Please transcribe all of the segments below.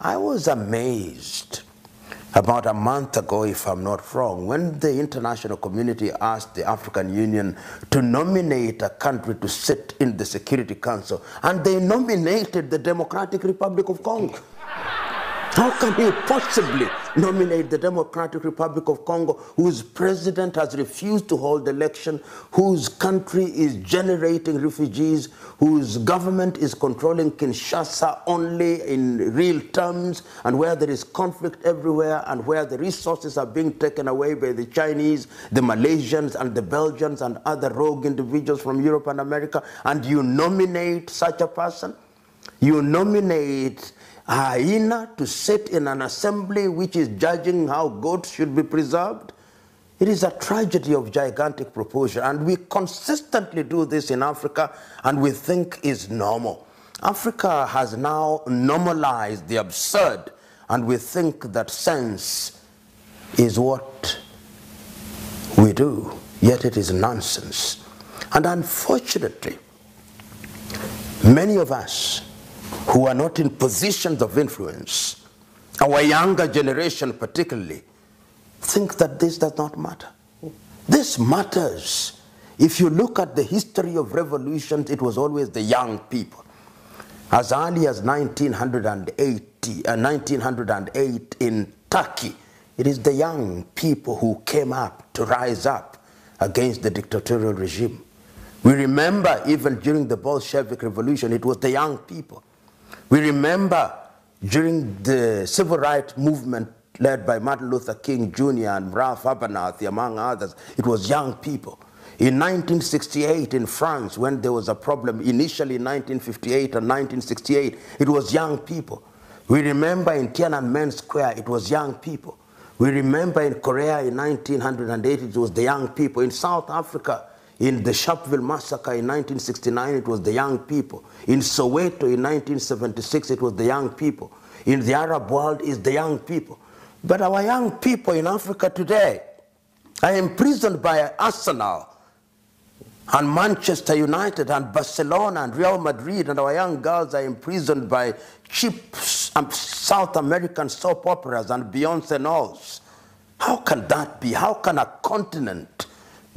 I was amazed about a month ago, if I'm not wrong, when the international community asked the African Union to nominate a country to sit in the Security Council, and they nominated the Democratic Republic of Congo. How can you possibly nominate the Democratic Republic of Congo, whose president has refused to hold election, whose country is generating refugees, whose government is controlling Kinshasa only in real terms, and where there is conflict everywhere, and where the resources are being taken away by the Chinese, the Malaysians, and the Belgians, and other rogue individuals from Europe and America, and you nominate such a person? You nominate a hyena to sit in an assembly which is judging how goats should be preserved? It is a tragedy of gigantic proportion, and we consistently do this in Africa, and we think is normal. Africa has now normalized the absurd, and we think that sense is what we do, yet it is nonsense. And unfortunately, many of us who are not in positions of influence, our younger generation particularly, think that this does not matter. This matters. If you look at the history of revolutions, it was always the young people. As early as 1908 in Turkey, it is the young people who came up to rise up against the dictatorial regime. We remember even during the Bolshevik Revolution, it was the young people. We remember during the civil rights movement led by Martin Luther King Jr. and Ralph Abernathy, among others, it was young people. In 1968 in France, when there was a problem, initially in 1958 and 1968, it was young people. We remember in Tiananmen Square, it was young people. We remember in Korea in 1908, it was the young people. In South Africa, in the Sharpeville massacre in 1969, it was the young people. In Soweto in 1976, it was the young people. In the Arab world, it's the young people. But our young people in Africa today are imprisoned by Arsenal and Manchester United and Barcelona and Real Madrid, and our young girls are imprisoned by cheap South American soap operas and Beyonce Knowles. How can that be? How can a continent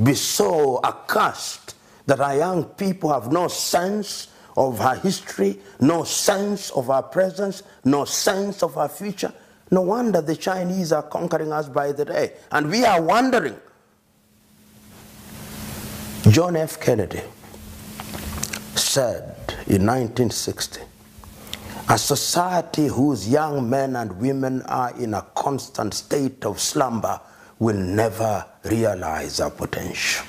be so accursed that our young people have no sense of our history, no sense of our presence, no sense of our future? No wonder the Chinese are conquering us by the day. And we are wondering. John F. Kennedy said in 1960, a society whose young men and women are in a constant state of slumber will never realize our potential.